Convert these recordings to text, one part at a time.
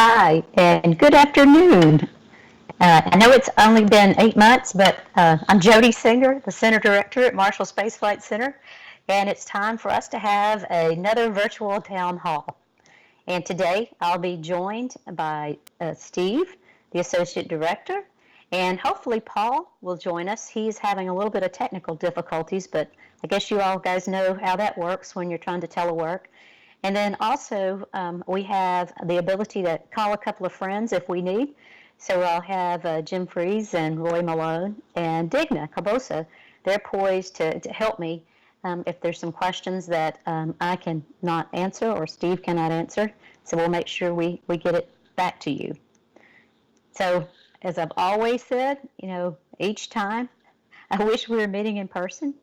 Hi, and good afternoon. I know it's only been 8 months, but I'm Jody Singer, the Center Director at Marshall Space Flight Center, and it's time for us to have another virtual town hall. And today I'll be joined by Steve, the Associate Director, and hopefully Paul will join us. He's having a little bit of technical difficulties, but I guess you all guys know how that works when you're trying to telework. And then also, we have the ability to call a couple of friends if we need. So I'll have Jim Freeze and Roy Malone and Digna Carbosa. They're poised to help me if there's some questions that I can not answer or Steve cannot answer. So we'll make sure we get it back to you. So as I've always said, each time I wish we were meeting in person,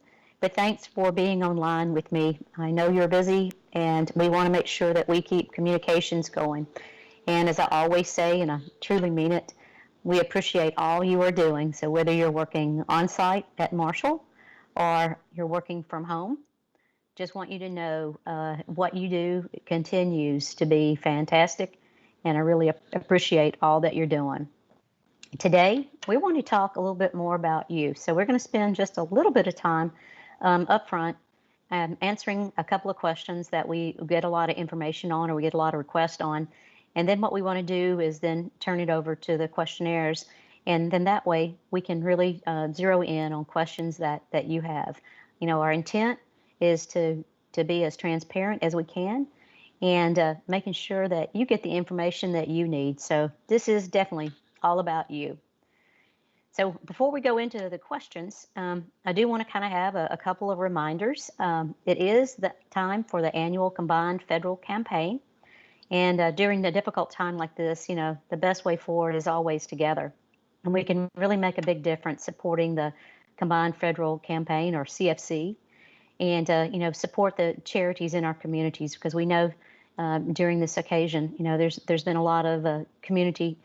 but thanks for being online with me. I know you're busy, and we want to make sure that we keep communications going. And as I always say, and I truly mean it, we appreciate all you are doing. So whether you're working on site at Marshall or you're working from home, just want you to know what you do continues to be fantastic, and I really appreciate all that you're doing. Today, we want to talk a little bit more about you. So we're going to spend just a little bit of time up front answering a couple of questions that we get a lot of information on or we get a lot of requests on. And then what we want to do is then turn it over to the questionnaires. And then that way we can really zero in on questions that you have. Our intent is to be as transparent as we can and making sure that you get the information that you need. So this is definitely all about you. So before we go into the questions, I do want to kind of have a couple of reminders. It is the time for the annual combined federal campaign. And during the difficult time like this, the best way forward is always together. And we can really make a big difference supporting the combined federal campaign, or CFC, and support the charities in our communities, because we know during this occasion, there's been a lot of community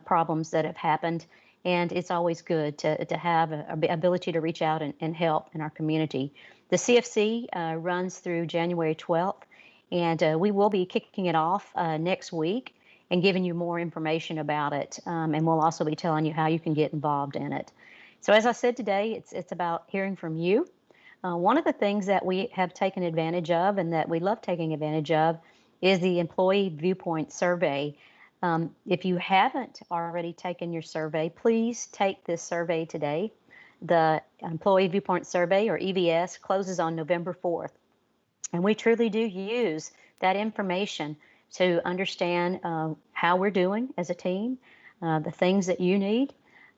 problems that have happened, and it's always good to have an ability to reach out and help in our community. The CFC runs through January 12th, and we will be kicking it off next week and giving you more information about it, and we'll also be telling you how you can get involved in it. So as I said today, it's about hearing from you. One of the things that we have taken advantage of and that we love taking advantage of is the Employee Viewpoint survey. If you haven't already taken your survey, please take this survey today. The Employee Viewpoint Survey, or EVS, closes on November 4th. And we truly do use that information to understand how we're doing as a team, the things that you need,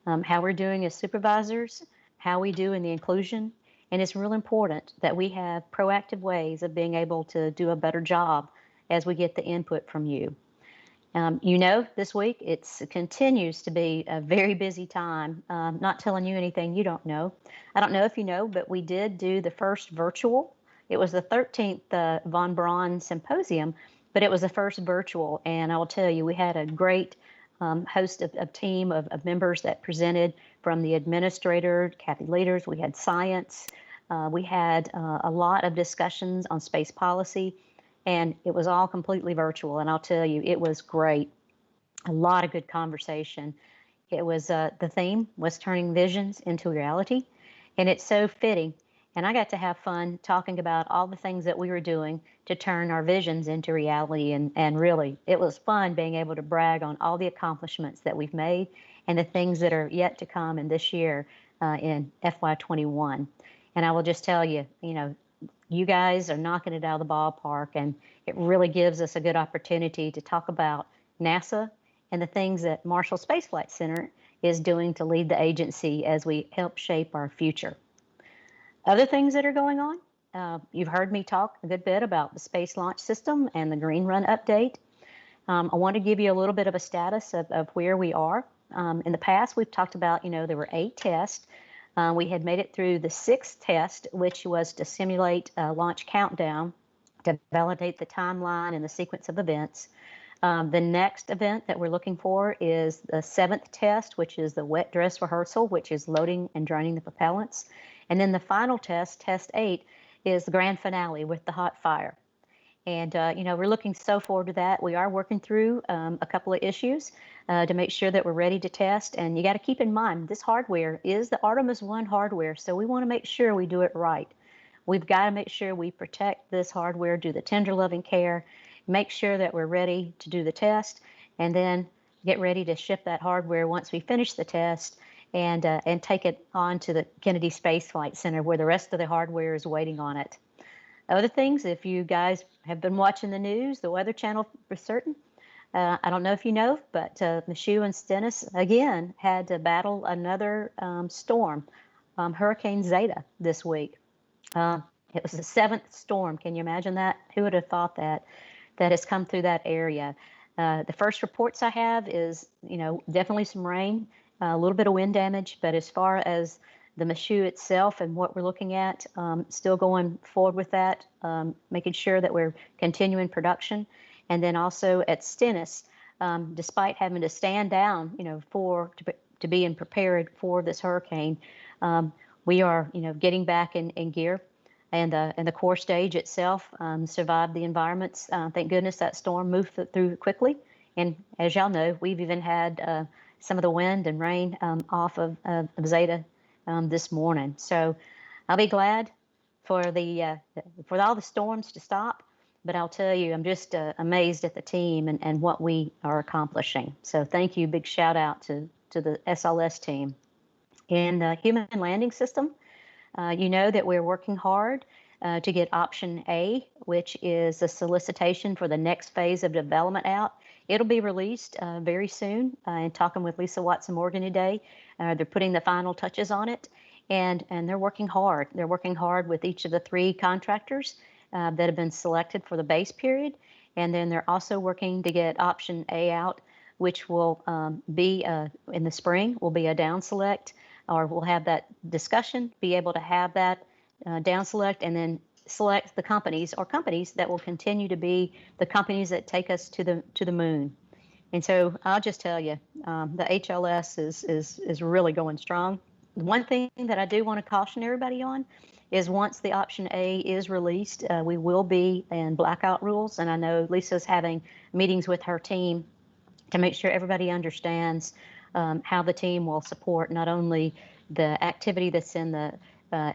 how we're doing as supervisors, how we do in the inclusion. And it's real important that we have proactive ways of being able to do a better job as we get the input from you. This week it continues to be a very busy time. Not telling you anything you don't know. I don't know if you know, but we did do the first virtual. It was the 13th Von Braun Symposium, but it was the first virtual. And I will tell you, we had a great host of team of members that presented, from the administrator, Kathy Leaders. We had science. We had a lot of discussions on space policy. And it was all completely virtual. And I'll tell you, it was great. A lot of good conversation. It was the theme was turning visions into reality. And it's so fitting. And I got to have fun talking about all the things that we were doing to turn our visions into reality. And really, it was fun being able to brag on all the accomplishments that we've made and the things that are yet to come in this year in FY21. And I will just tell you, you guys are knocking it out of the ballpark, and it really gives us a good opportunity to talk about NASA and the things that Marshall Space Flight Center is doing to lead the agency as we help shape our future. Other things that are going on, you've heard me talk a good bit about the Space Launch System and the Green Run update. I want to give you a little bit of a status of where we are. In the past, we've talked about, there were 8 tests. We had made it through the 6th test, which was to simulate a launch countdown to validate the timeline and the sequence of events. The next event that we're looking for is the 7th test, which is the wet dress rehearsal, which is loading and draining the propellants. And then the final test, test 8, is the grand finale with the hot fire. And, we're looking so forward to that. We are working through a couple of issues to make sure that we're ready to test. And you got to keep in mind, this hardware is the Artemis 1 hardware, so we want to make sure we do it right. We've got to make sure we protect this hardware, do the tender loving care, make sure that we're ready to do the test, and then get ready to ship that hardware once we finish the test and take it on to the Kennedy Space Flight Center where the rest of the hardware is waiting on it. Other things, if you guys have been watching the news, the Weather Channel for certain, I don't know if you know, but Michoud and Stennis again had to battle another storm, Hurricane Zeta this week. It was the seventh storm. Can you imagine that? Who would have thought that has come through that area? The first reports I have is, definitely some rain, a little bit of wind damage, but as far as the Michoud itself and what we're looking at, still going forward with that, making sure that we're continuing production. And then also at Stennis, despite having to stand down, to being prepared for this hurricane, we are, getting back in gear. And the core stage itself survived the environments. Thank goodness that storm moved through quickly. And as y'all know, we've even had some of the wind and rain off of Zeta this morning. So I'll be glad for all the storms to stop. But I'll tell you, I'm just amazed at the team and what we are accomplishing. So thank you. Big shout out to the SLS team. In the Human Landing System, you know that we're working hard to get option A, which is a solicitation for the next phase of development out. It'll be released very soon. And talking with Lisa Watson-Morgan today, they're putting the final touches on it, and they're working hard. They're working hard with each of the three contractors that have been selected for the base period, and then they're also working to get option A out, which will be in the spring. Will be a down select, or we'll have that discussion, be able to have that down select, and then select the companies that will continue to be the companies that take us to the moon. And so I'll just tell you, the HLS is really going strong. One thing that I do want to caution everybody on is once the option A is released, we will be in blackout rules. And I know Lisa's having meetings with her team to make sure everybody understands how the team will support not only the activity that's in the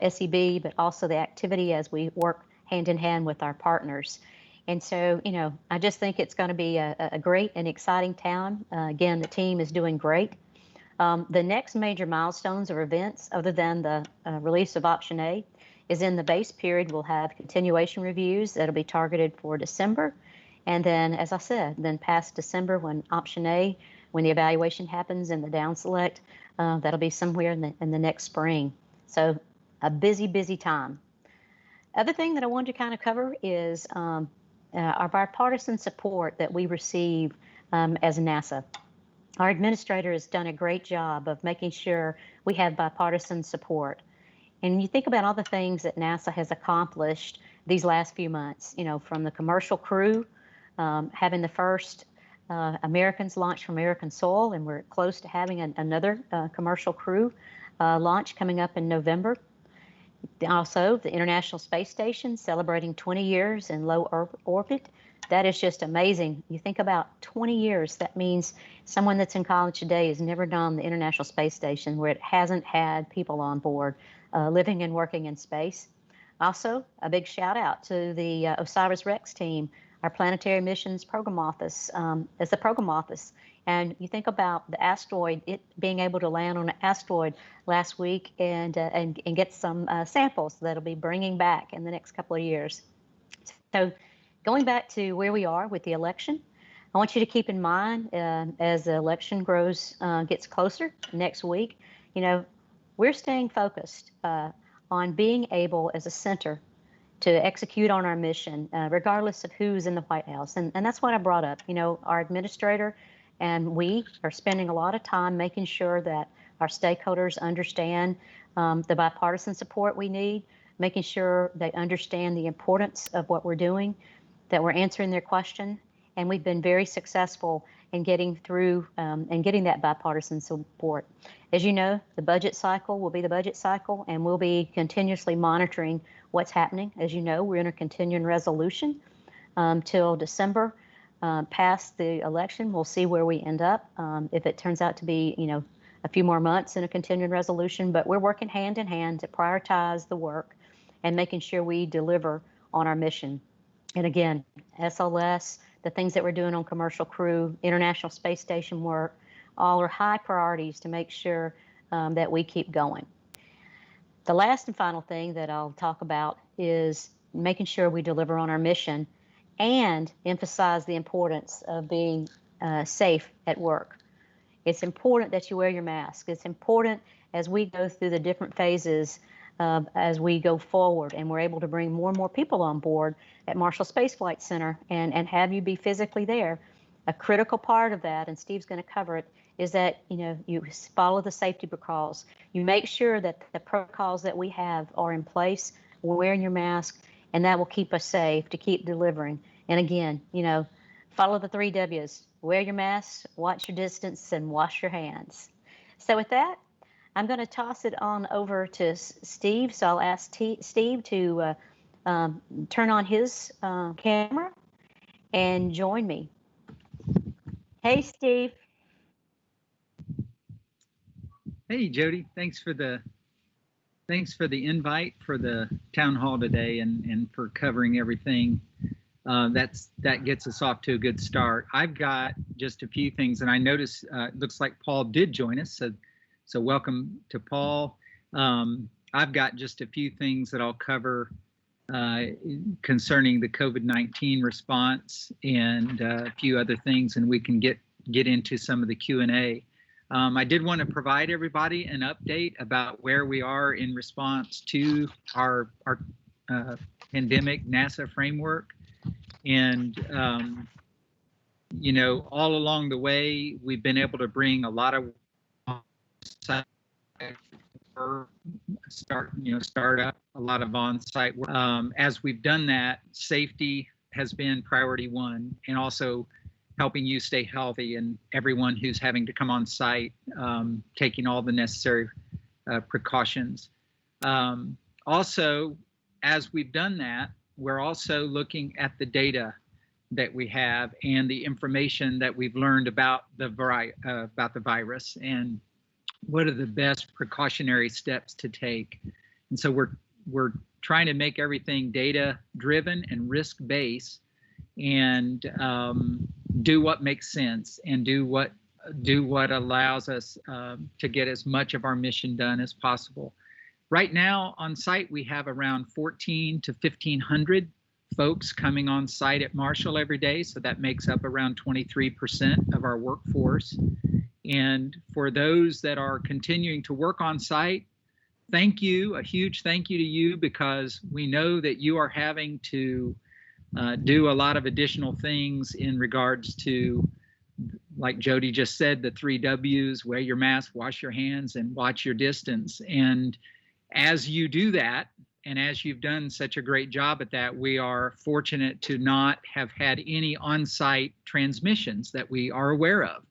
SEB, but also the activity as we work hand in hand with our partners. And so, I just think it's going to be a great and exciting time. Again, the team is doing great. The next major milestones or events, other than the release of option A, is in the base period. We'll have continuation reviews that'll be targeted for December. And then, as I said, then past December, when option A, when the evaluation happens in the down select, that'll be somewhere in the next spring. So a busy time. Other thing that I wanted to kind of cover is our bipartisan support that we receive as NASA. Our administrator has done a great job of making sure we have bipartisan support. And you think about all the things that NASA has accomplished these last few months, from the commercial crew, having the first Americans launch from American soil, and we're close to having another commercial crew launch coming up in November. Also, the International Space Station celebrating 20 years in low orbit. That is just amazing. You think about 20 years, that means someone that's in college today has never done the International Space Station where it hasn't had people on board living and working in space. Also, a big shout out to the OSIRIS-REx team, our Planetary Missions Program Office, as the program office. And you think about the asteroid, it being able to land on an asteroid last week and get some samples that'll be bringing back in the next couple of years. So going back to where we are with the election, I want you to keep in mind as the election gets closer next week, we're staying focused on being able as a center to execute on our mission, regardless of who's in the White House. And that's what I brought up. Our administrator and we are spending a lot of time making sure that our stakeholders understand the bipartisan support we need, making sure they understand the importance of what we're doing, that we're answering their question. And we've been very successful in getting through and getting that bipartisan support. As you know, the budget cycle will be the budget cycle, and we'll be continuously monitoring what's happening. As you know, we're in a continuing resolution till December. Past the election, we'll see where we end up. If it turns out to be, a few more months in a continuing resolution, but we're working hand in hand to prioritize the work and making sure we deliver on our mission. And again, SLS, the things that we're doing on commercial crew, International Space Station work, all are high priorities to make sure that we keep going. The last and final thing that I'll talk about is making sure we deliver on our mission and emphasize the importance of being safe at work. It's important that you wear your mask. It's important as we go through the different phases as we go forward and we're able to bring more and more people on board at Marshall Space Flight Center and have you be physically there. A critical part of that, and Steve's going to cover it, is that you follow the safety protocols. You make sure that the protocols that we have are in place, wearing your mask, and that will keep us safe to keep delivering. And again, follow the 3 W's. Wear your mask, watch your distance, and wash your hands. So with that, I'm going to toss it on over to Steve. So I'll ask Steve to turn on his camera and join me. Hey, Steve. Hey, Jody. Thanks for the invite for the town hall today and for covering everything. That gets us off to a good start. I've got just a few things, and I noticed it looks like Paul did join us. So welcome to Paul. I've got just a few things that I'll cover concerning the COVID-19 response and a few other things, and we can get into some of the Q&A. I did want to provide everybody an update about where we are in response to our pandemic NASA framework. And, all along the way, we've been able to bring a lot of start up a lot of on-site work. As we've done that, safety has been priority one, and also helping you stay healthy and everyone who's having to come on site, taking all the necessary precautions. Also, as we've done that, we're also looking at the data that we have and the information that we've learned about the virus and what are the best precautionary steps to take. And so we're trying to make everything data driven and risk based, and do what makes sense and do what allows us to get as much of our mission done as possible. Right now on site, we have around 1,400 to 1,500 folks coming on site at Marshall every day. So that makes up around 23% of our workforce. And for those that are continuing to work on site, thank you, a huge thank you to you, because we know that you are having to do a lot of additional things in regards to, like Jody just said, the 3 W's: wear your mask, wash your hands, and watch your distance. And as you do that, and as you've done such a great job at that, we are fortunate to not have had any on-site transmissions that we are aware of.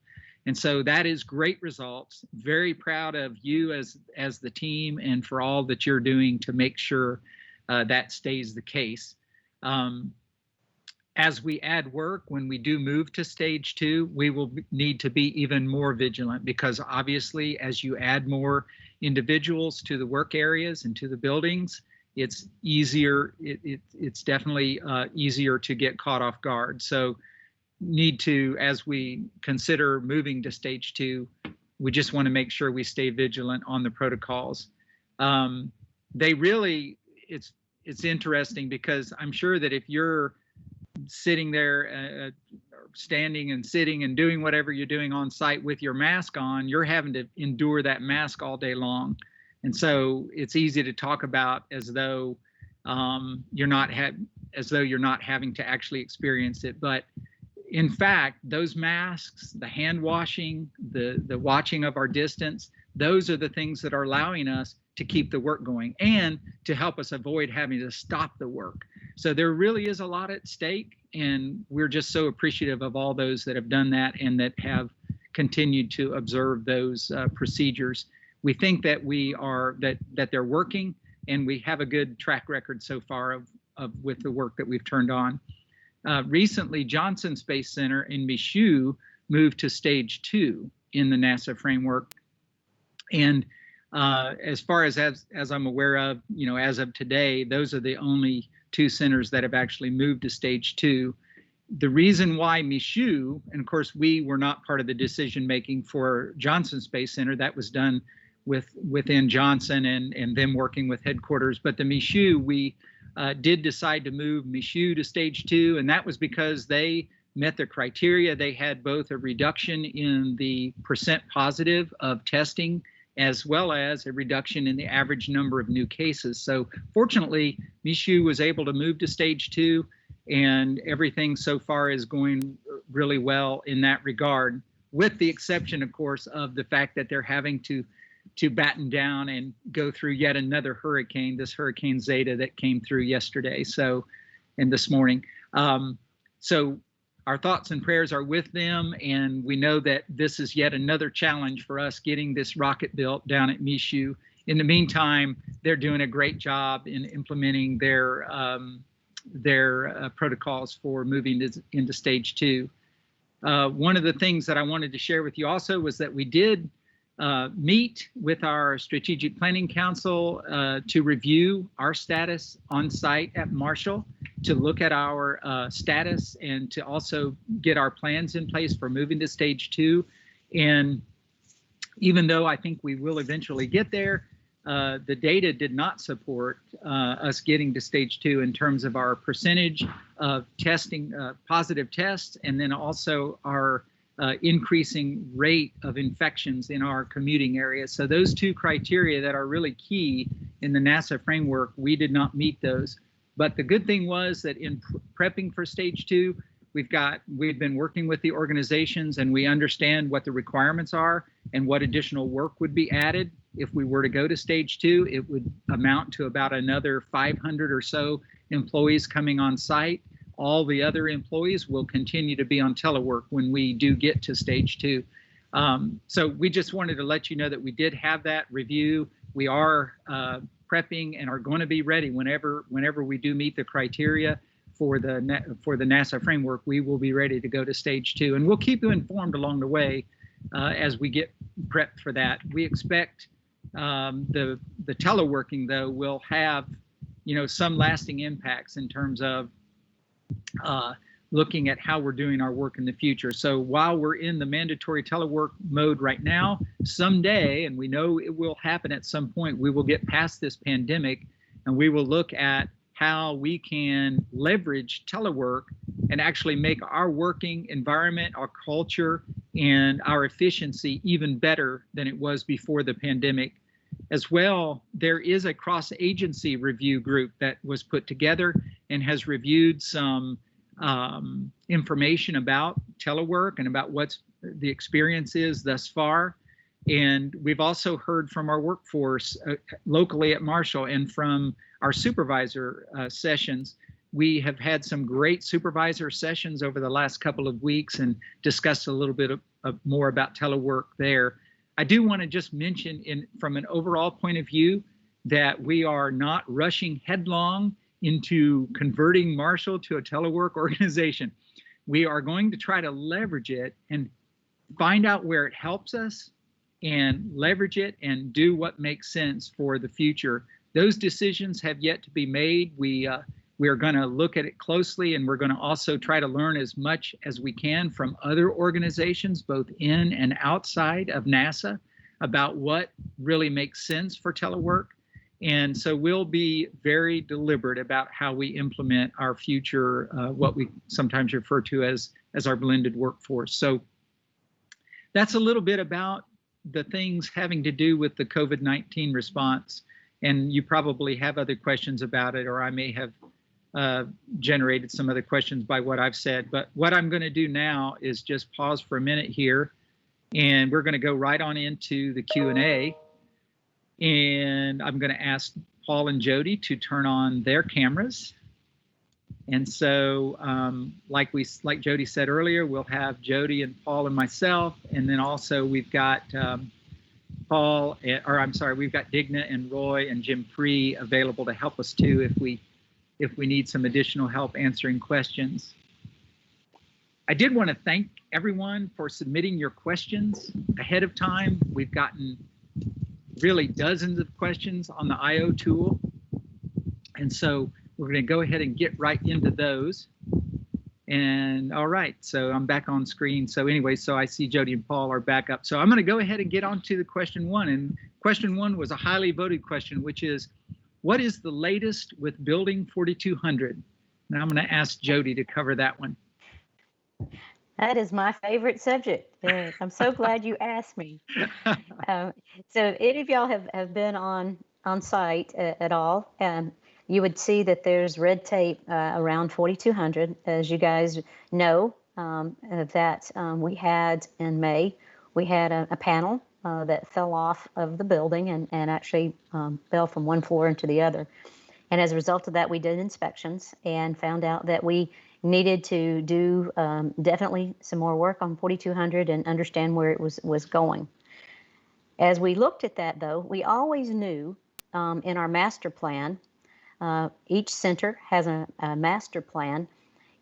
And so that is great results. Very proud of you as the team and for all that you're doing to make sure that stays the case. As we add work, when we do move to stage 2, we will need to be even more vigilant, because obviously as you add more individuals to the work areas and to the buildings, it's easier. It's definitely easier to get caught off guard. So need to, as we consider moving to stage 2, we just want to make sure we stay vigilant on the protocols. It's interesting, because I'm sure that if you're sitting there, standing and sitting and doing whatever you're doing on site with your mask on, you're having to endure that mask all day long. And so it's easy to talk about as though you're not having to actually experience it. But in fact, those masks, the hand washing, the watching of our distance, those are the things that are allowing us to keep the work going and to help us avoid having to stop the work. So there really is a lot at stake, and we're just so appreciative of all those that have done that and that have continued to observe those procedures. We think that that they're working, and we have a good track record so far of with the work that we've turned on. recently Johnson Space Center in Michoud moved to stage 2 in the NASA framework. And as far as I'm aware of, as of today, those are the only 2 centers that have actually moved to stage 2. The reason why Michoud, and of course we were not part of the decision making for Johnson Space Center, that was done within Johnson and them working with headquarters. But the Michoud, we did decide to move Michoud to stage 2, and that was because they met the criteria. They had both a reduction in the percent positive of testing as well as a reduction in the average number of new cases. So fortunately, Michoud was able to move to stage 2, and everything so far is going really well in that regard, with the exception, of course, of the fact that they're having to batten down and go through yet another hurricane, this Hurricane Zeta that came through yesterday, and this morning. So our thoughts and prayers are with them, and we know that this is yet another challenge for us getting this rocket built down at Michoud. In the meantime, they're doing a great job in implementing their protocols for moving into stage 2. One of the things that I wanted to share with you also was that we did meet with our Strategic Planning Council to review our status on site at Marshall, to look at our status and to also get our plans in place for moving to stage 2. And even though I think we will eventually get there, the data did not support us getting to stage 2 in terms of our percentage of testing, positive tests, and then also our increasing rate of infections in our commuting area. So those 2 criteria that are really key in the NASA framework, we did not meet those. But the good thing was that in prepping for stage 2, we've been working with the organizations, and we understand what the requirements are and what additional work would be added. If we were to go to stage 2, it would amount to about another 500 or so employees coming on site. All the other employees will continue to be on telework when we do get to stage 2. So we just wanted to let you know that we did have that review. We are prepping and are going to be ready whenever we do meet the criteria for the NASA framework. We will be ready to go to stage 2, and we'll keep you informed along the way as we get prepped for that. We expect the teleworking, though, will have some lasting impacts in terms of looking at how we're doing our work in the future. So while we're in the mandatory telework mode right now, someday, and we know it will happen at some point, we will get past this pandemic, and we will look at how we can leverage telework and actually make our working environment, our culture, and our efficiency even better than it was before the pandemic. As well, there is a cross-agency review group that was put together and has reviewed some information about telework and about what's the experience is thus far. And we've also heard from our workforce locally at Marshall and from our supervisor sessions. We have had some great supervisor sessions over the last couple of weeks and discussed a little bit more about telework there. I do want to just mention from an overall point of view that we are not rushing headlong into converting Marshall to a telework organization. We are going to try to leverage it and find out where it helps us and leverage it and do what makes sense for the future. Those decisions have yet to be made. We are going to look at it closely, and we're going to also try to learn as much as we can from other organizations, both in and outside of NASA, about what really makes sense for telework. And so we'll be very deliberate about how we implement our future, what we sometimes refer to as our blended workforce. So that's a little bit about the things having to do with the COVID-19 response. And you probably have other questions about it, or I may have generated some other questions by what I've said. But what I'm going to do now is just pause for a minute here, and we're going to go right on into the Q&A. And I'm going to ask Paul and Jody to turn on their cameras. And so like Jody said earlier, we'll have Jody and Paul and myself. And then also we've got we've got Digna and Roy and Jim Free available to help us too if we need some additional help answering questions. I did want to thank everyone for submitting your questions ahead of time. We've gotten really dozens of questions on the IO tool. And so we're going to go ahead and get right into those. And all right, so I'm back on screen. So anyway, so I see Jody and Paul are back up. So I'm going to go ahead and get on to the question one. And question one was a highly voted question, which is, what is the latest with building 4200? And I'm going to ask Jody to cover that one. That is my favorite subject. I'm so glad you asked me. So if any of y'all have been on site at all, you would see that there's red tape around 4200. As you guys know, that we had in May, we had a panel that fell off of the building and actually fell from one floor into the other. And as a result of that, we did inspections and found out that we needed to do definitely some more work on 4200 and understand where it was going. As we looked at that, though, we always knew in our master plan, each center has a master plan,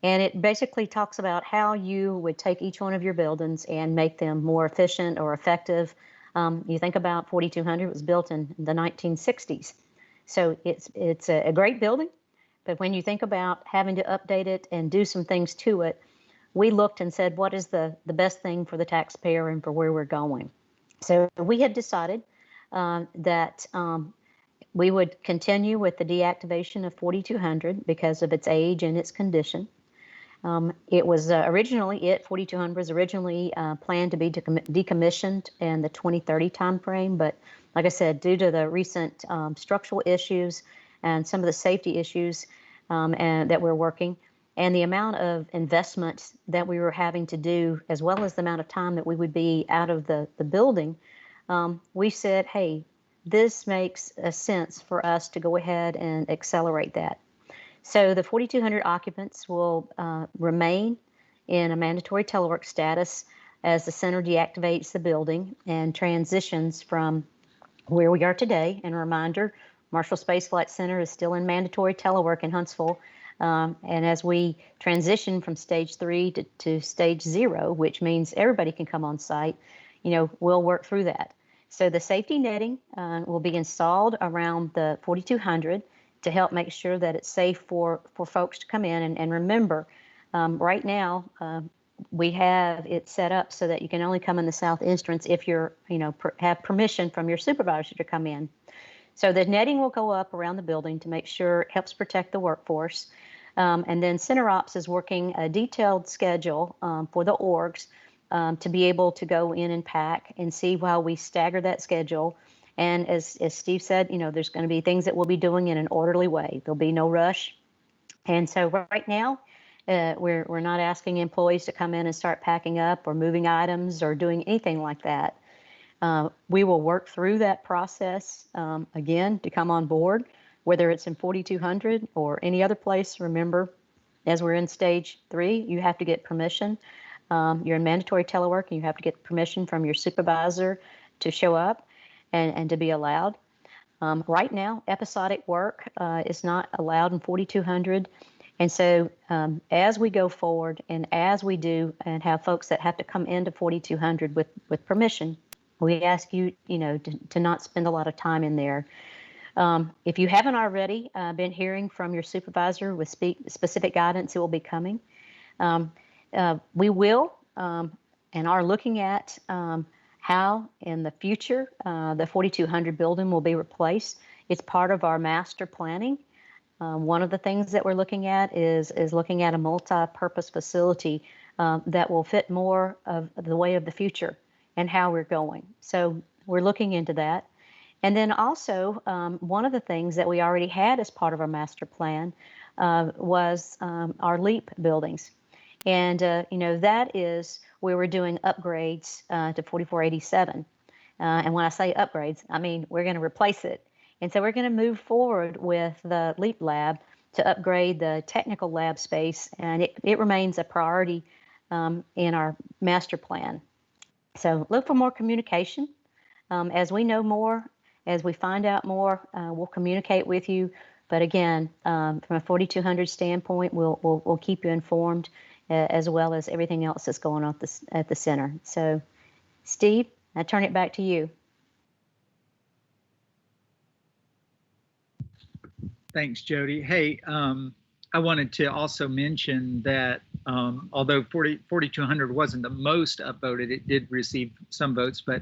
and it basically talks about how you would take each one of your buildings and make them more efficient or effective. You think about 4200, it was built in the 1960s. So it's a great building. But when you think about having to update it and do some things to it, we looked and said, what is the best thing for the taxpayer and for where we're going? So we had decided that we would continue with the deactivation of 4200 because of its age and its condition. It was 4200 was originally planned to be decommissioned in the 2030 timeframe. But like I said, due to the recent structural issues and some of the safety issues and that we're working, and the amount of investment that we were having to do, as well as the amount of time that we would be out of the building, we said, hey, this makes a sense for us to go ahead and accelerate that. So the 4200 occupants will remain in a mandatory telework status as the center deactivates the building and transitions from where we are today. And a reminder, Marshall Space Flight Center is still in mandatory telework in Huntsville. And as we transition from stage 3 to stage 0, which means everybody can come on site, we'll work through that. So the safety netting will be installed around the 4200 to help make sure that it's safe for folks to come in. And remember, right now, we have it set up so that you can only come in the south entrance if you're, have permission from your supervisor to come in. So the netting will go up around the building to make sure it helps protect the workforce. And then Center Ops is working a detailed schedule for the orgs to be able to go in and pack and see how we stagger that schedule. And as Steve said, there's going to be things that we'll be doing in an orderly way. There'll be no rush. And so right now, we're not asking employees to come in and start packing up or moving items or doing anything like that. We will work through that process, again, to come on board, whether it's in 4200 or any other place. Remember, as we're in stage 3, you have to get permission. You're in mandatory telework, and you have to get permission from your supervisor to show up and to be allowed. Right now, episodic work is not allowed in 4200. And so as we go forward and as we do and have folks that have to come into 4200 with permission, we ask you, to not spend a lot of time in there. If you haven't already been hearing from your supervisor with specific guidance, it will be coming. We will and are looking at how in the future the 4200 building will be replaced. It's part of our master planning. One of the things that we're looking at is looking at a multi-purpose facility that will fit more of the way of the future and how we're going. So we're looking into that. And then also, one of the things that we already had as part of our master plan was our LEAP buildings. And, that is where we're doing upgrades to 4487. And when I say upgrades, I mean we're going to replace it. And so we're going to move forward with the LEAP lab to upgrade the technical lab space. And it remains a priority in our master plan. So look for more communication. As we know more, as we find out more, we'll communicate with you. But again, from a 4200 standpoint, we'll keep you informed. as well as everything else that's going on at the center. So, Steve, I turn it back to you. Thanks, Jody. Hey, I wanted to also mention that although 4,200 wasn't the most upvoted, it did receive some votes, but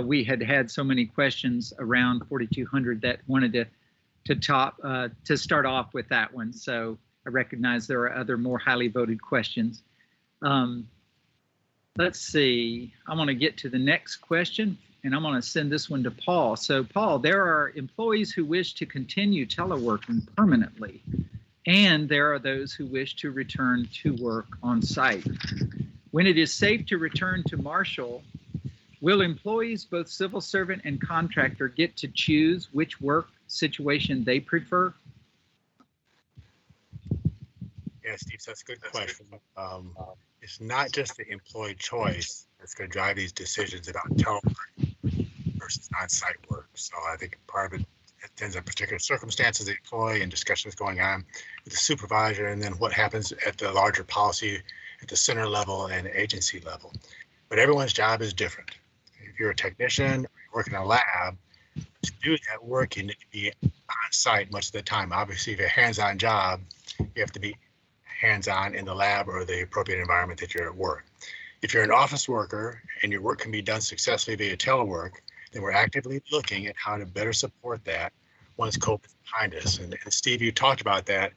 we had so many questions around 4,200 that wanted to start off with that one. So I recognize there are other more highly voted questions. Let's see, I want to get to the next question, and I'm going to send this one to Paul. So Paul, there are employees who wish to continue teleworking permanently, and there are those who wish to return to work on site. When it is safe to return to Marshall, will employees, both civil servant and contractor, get to choose which work situation they prefer? Yeah, Steve, that's a good question. It's not just the employee choice that's going to drive these decisions about telework versus on-site work. So I think part of it depends on particular circumstances of the employee and discussions going on with the supervisor, and then what happens at the larger policy at the center level and agency level. But everyone's job is different. If you're a technician, or you work in a lab, to do that work, you need to be on site much of the time. Obviously, if you're a hands-on job, you have to be hands-on in the lab or the appropriate environment that you're at work. If you're an office worker and your work can be done successfully via telework, then we're actively looking at how to better support that once COVID is behind us. And Steve, you talked about that.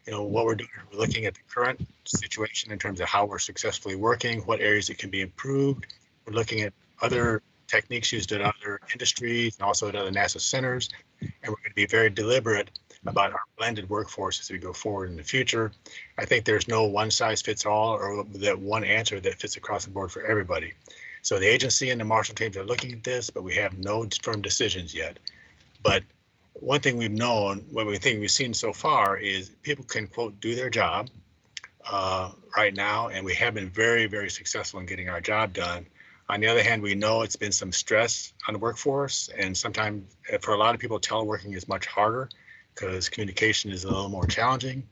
You know, what we're doing, we're looking at the current situation in terms of how we're successfully working, what areas it can be improved. We're looking at other techniques used in other industries and also at other NASA centers. And we're going to be very deliberate about our blended workforce as we go forward in the future. I think there's no one size fits all or that one answer that fits across the board for everybody. So the agency and the Marshall teams are looking at this, but we have no firm decisions yet. But one thing we've known, we've seen so far is people can, quote, do their job right now, and we have been very, very successful in getting our job done. On the other hand, we know it's been some stress on the workforce, and sometimes for a lot of people, teleworking is much harder because communication is a little more challenging.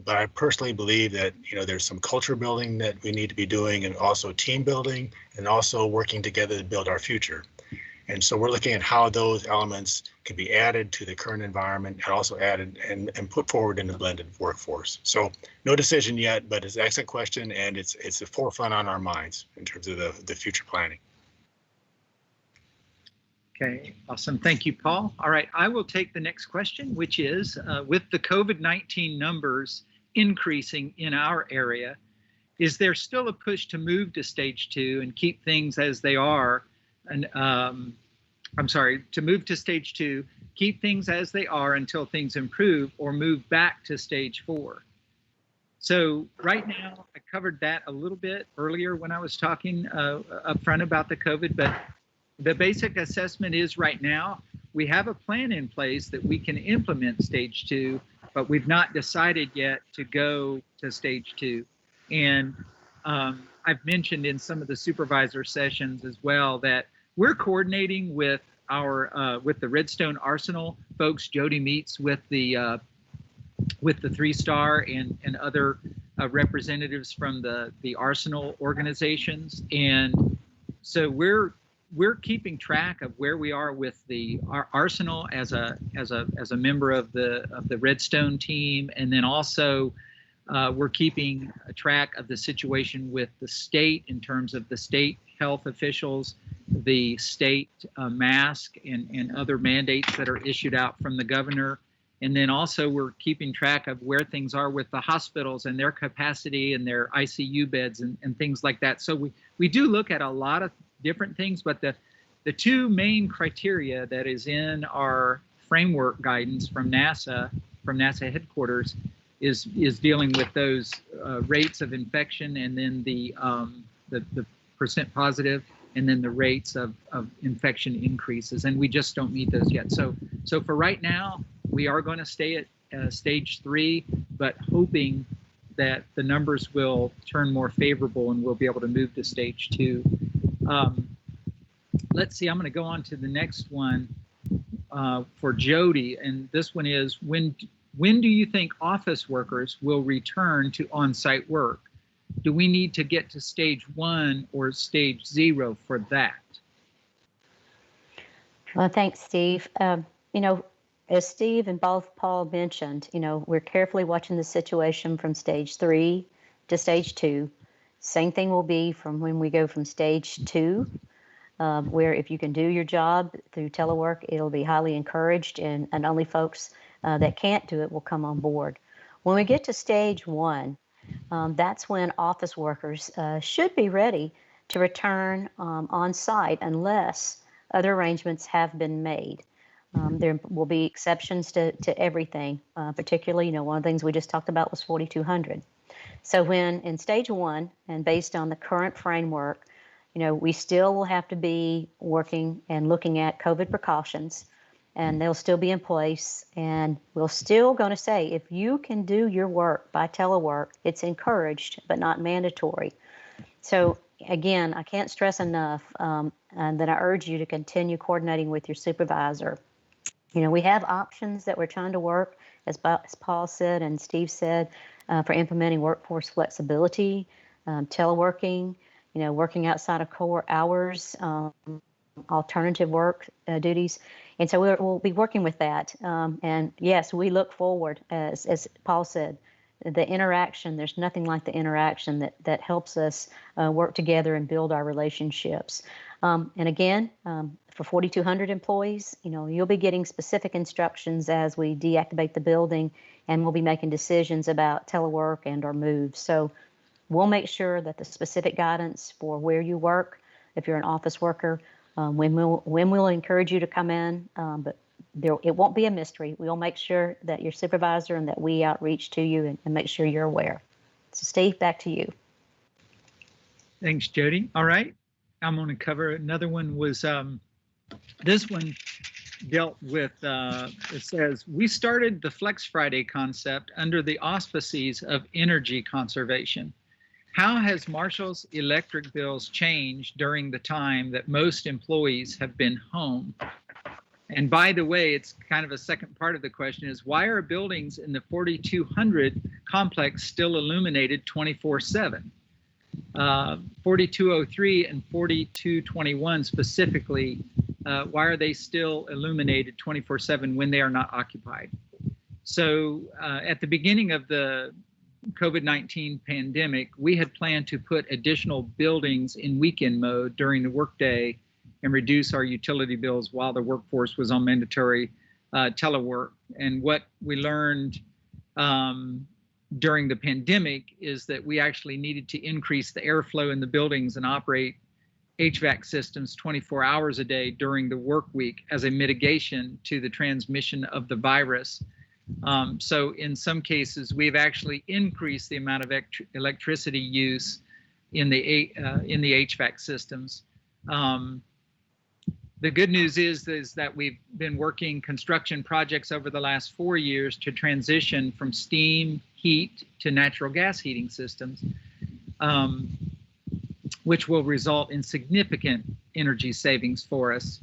But I personally believe that, you know, there's some culture building that we need to be doing, and also team building, and also working together to build our future. And so we're looking at how those elements can be added to the current environment and also added and put forward in the blended workforce. So no decision yet, but it's an excellent question, and it's the forefront on our minds in terms of the future planning. Okay, awesome. Thank you, Paul. All right, I will take the next question, which is, with the COVID-19 numbers increasing in our area, is there still a push to move to stage 2 and keep things as they are? And to move to stage 2, keep things as they are until things improve, or move back to stage 4? So right now, I covered that a little bit earlier when I was talking up front about the COVID, but the basic assessment is right now, we have a plan in place that we can implement stage 2, but we've not decided yet to go to stage 2. And I've mentioned in some of the supervisor sessions as well that we're coordinating with our with the Redstone Arsenal folks. Jody meets with the 3-star and other representatives from the Arsenal organizations, and so we're keeping track of where we are with our Arsenal as a member of the Redstone team, and then also we're keeping track of the situation with the state in terms of the state health officials, the state mask and other mandates that are issued out from the governor. And then also we're keeping track of where things are with the hospitals and their capacity and their ICU beds and things like that. So we do look at a lot of different things, but the two main criteria that is in our framework guidance from NASA headquarters is dealing with those rates of infection, and then the percent positive, and then the rates of infection increases, and we just don't meet those yet. So for right now, we are going to stay at stage 3, but hoping that the numbers will turn more favorable and we'll be able to move to stage 2. Let's see, I'm going to go on to the next one for Jody, and this one is, when do you think office workers will return to on-site work? Do we need to get to stage 1 or stage 0 for that? Well, thanks, Steve. As Steve and both Paul mentioned, we're carefully watching the situation from stage 3 to stage 2. Same thing will be from when we go from stage 2, where if you can do your job through telework, it'll be highly encouraged, and only folks that can't do it will come on board. When we get to stage 1, that's when office workers should be ready to return on site unless other arrangements have been made. There will be exceptions to everything, particularly, one of the things we just talked about was 4,200. So when in stage 1, and based on the current framework, we still will have to be working and looking at COVID precautions, and they'll still be in place. And we're still going to say, if you can do your work by telework, it's encouraged, but not mandatory. So again, I can't stress enough and that I urge you to continue coordinating with your supervisor. We have options that we're trying to work, as Paul said and Steve said, for implementing workforce flexibility, teleworking, working outside of core hours, alternative work duties. And so we'll be working with that. And yes, we look forward, as Paul said, the interaction. There's nothing like the interaction that helps us work together and build our relationships. And again, for 4,200 employees, you'll be getting specific instructions as we deactivate the building, and we'll be making decisions about telework and or moves. So we'll make sure that the specific guidance for where you work, if you're an office worker, when we'll encourage you to come in, but it won't be a mystery. We'll make sure that your supervisor and that we outreach to you and make sure you're aware. So Steve, back to you. Thanks, Jody. All right, I'm going to cover another one. Was this one dealt with, it says, we started the Flex Friday concept under the auspices of energy conservation. How has Marshall's electric bills changed during the time that most employees have been home? And by the way, it's kind of a second part of the question is, why are buildings in the 4,200 complex still illuminated 24/7? 4203 and 4221 specifically, why are they still illuminated 24/7 when they are not occupied? So at the beginning of the COVID-19 pandemic, we had planned to put additional buildings in weekend mode during the workday and reduce our utility bills while the workforce was on mandatory telework. And what we learned during the pandemic is that we actually needed to increase the airflow in the buildings and operate HVAC systems 24 hours a day during the work week as a mitigation to the transmission of the virus. So in some cases, we've actually increased the amount of electricity use in the HVAC systems. The good news is that we've been working construction projects over the last 4 years to transition from steam, heat to natural gas heating systems, which will result in significant energy savings for us.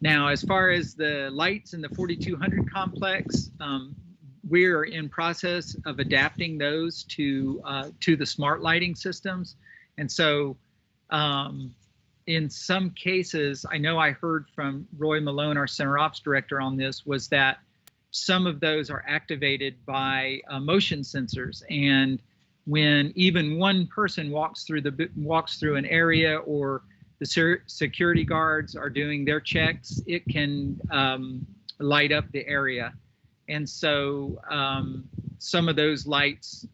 Now, as far as the lights in the 4200 complex, we're in process of adapting those to the smart lighting systems. And so in some cases, I know I heard from Roy Malone, our center ops director on this, was that some of those are activated by motion sensors. And when even one person walks through an area, or the security guards are doing their checks, it can light up the area. And so some of those lights,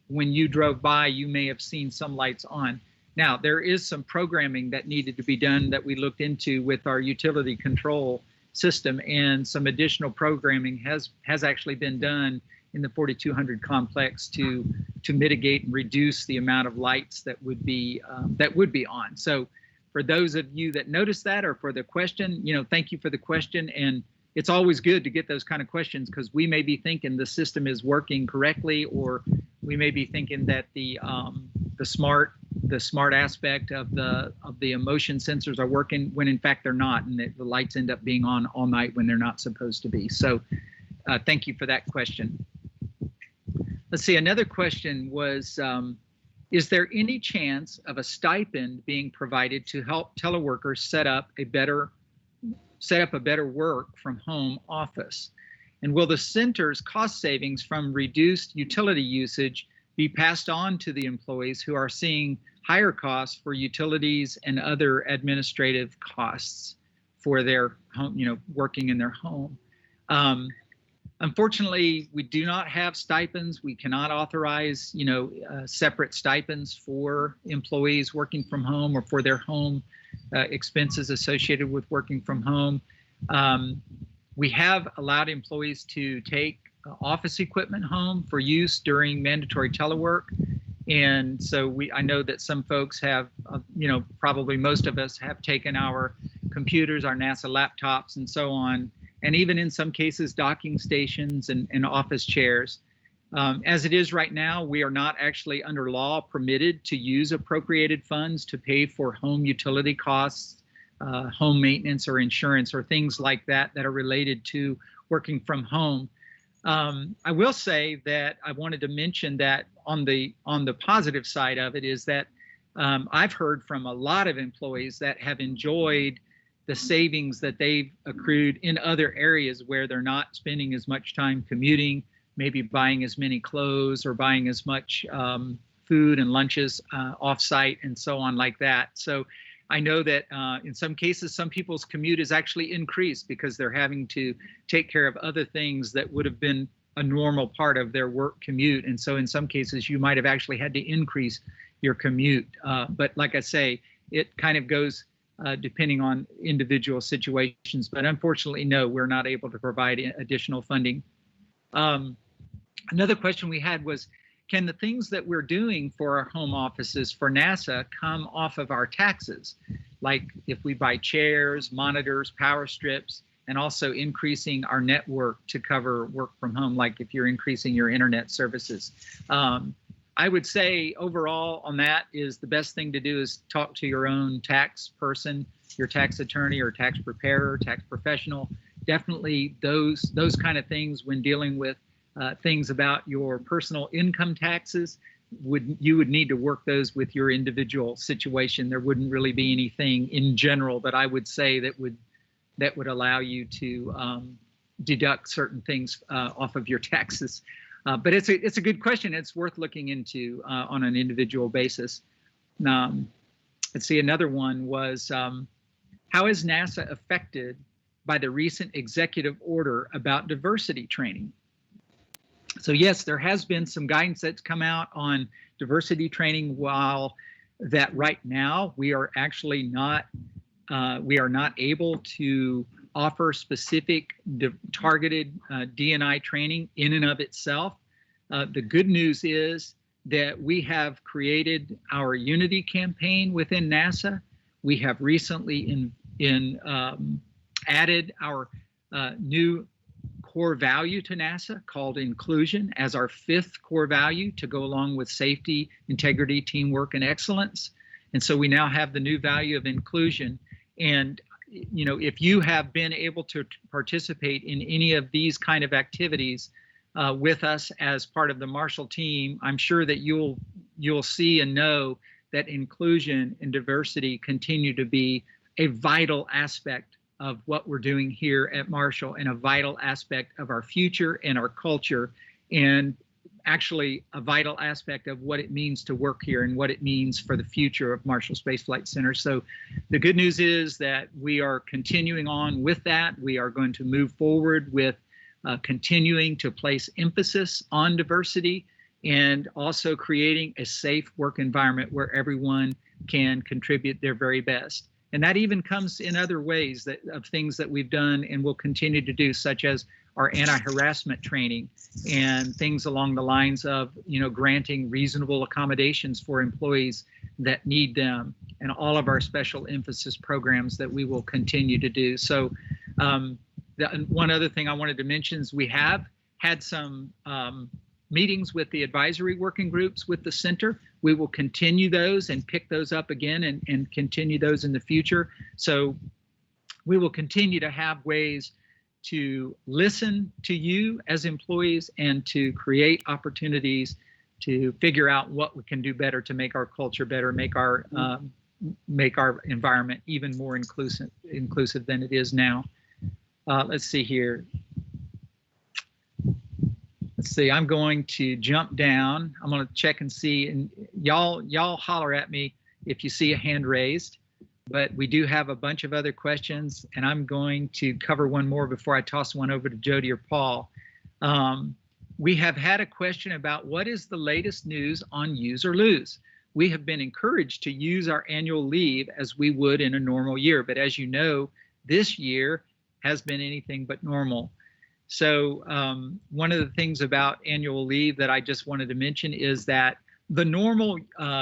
when you drove by, you may have seen some lights on. Now, there is some programming that needed to be done that we looked into with our utility control system, and some additional programming has actually been done in the 4200 complex to mitigate and reduce the amount of lights that would be on. So for those of you that noticed that, or for the question, thank you for the question. And it's always good to get those kind of questions, because we may be thinking the system is working correctly, or we may be thinking that the smart aspect of the motion sensors are working when in fact they're not, and the lights end up being on all night when they're not supposed to be. So thank you for that question. Let's see, another question was is there any chance of a stipend being provided to help teleworkers set up a better work from home office? And will the center's cost savings from reduced utility usage be passed on to the employees who are seeing higher costs for utilities and other administrative costs for their home, working in their home? Unfortunately, we do not have stipends. We cannot authorize, separate stipends for employees working from home or for their home expenses associated with working from home. We have allowed employees to take office equipment home for use during mandatory telework. And so I know that some folks have, probably most of us have taken our computers, our NASA laptops and so on, and even in some cases, docking stations and office chairs. As it is right now, we are not actually under law permitted to use appropriated funds to pay for home utility costs, home maintenance or insurance or things like that are related to working from home. I will say that I wanted to mention that on the positive side of it is that I've heard from a lot of employees that have enjoyed the savings that they've accrued in other areas where they're not spending as much time commuting, maybe buying as many clothes or buying as much food and lunches off-site and so on like that. So I know that in some cases, some people's commute is actually increased because they're having to take care of other things that would have been a normal part of their work commute. And so in some cases, you might have actually had to increase your commute. But like I say, it kind of goes depending on individual situations. But unfortunately, no, we're not able to provide additional funding. Another question we had was, can the things that we're doing for our home offices for NASA come off of our taxes? Like if we buy chairs, monitors, power strips, and also increasing our network to cover work from home, like if you're increasing your internet services. I would say overall on that is the best thing to do is talk to your own tax person, your tax attorney or tax preparer, tax professional. Definitely those kind of things when dealing with things about your personal income taxes, you would need to work those with your individual situation. There wouldn't really be anything in general that I would say that would allow you to deduct certain things off of your taxes. But it's a good question. It's worth looking into on an individual basis. Let's see, another one was, how is NASA affected by the recent executive order about diversity training? So yes, there has been some guidance that's come out on diversity training, while that right now we are actually not able to offer specific targeted D&I training in and of itself. The good news is that we have created our Unity campaign within NASA. We have recently added our new core value to NASA called inclusion as our 5th core value to go along with safety, integrity, teamwork, and excellence. And so we now have the new value of inclusion. And if you have been able to participate in any of these kind of activities with us as part of the Marshall team, I'm sure that you'll see and know that inclusion and diversity continue to be a vital aspect of what we're doing here at Marshall and a vital aspect of our future and our culture, and actually a vital aspect of what it means to work here and what it means for the future of Marshall Space Flight Center. So the good news is that we are continuing on with that. We are going to move forward with continuing to place emphasis on diversity and also creating a safe work environment where everyone can contribute their very best. And that even comes in other ways of things that we've done and will continue to do, such as our anti-harassment training and things along the lines of, granting reasonable accommodations for employees that need them, and all of our special emphasis programs that we will continue to do. So one other thing I wanted to mention is we have had some meetings with the advisory working groups with the center. We will continue those and pick those up again and continue those in the future. So we will continue to have ways to listen to you as employees and to create opportunities to figure out what we can do better to make our culture better, make our environment even more inclusive than it is now. Let's see here. Let's see, I'm going to jump down. I'm going to check and see, and y'all holler at me if you see a hand raised. But we do have a bunch of other questions, and I'm going to cover one more before I toss one over to Jody or Paul. We have had a question about what is the latest news on use or lose. We have been encouraged to use our annual leave as we would in a normal year, but as you know, this year has been anything but normal. So one of the things about annual leave that I just wanted to mention is that the normal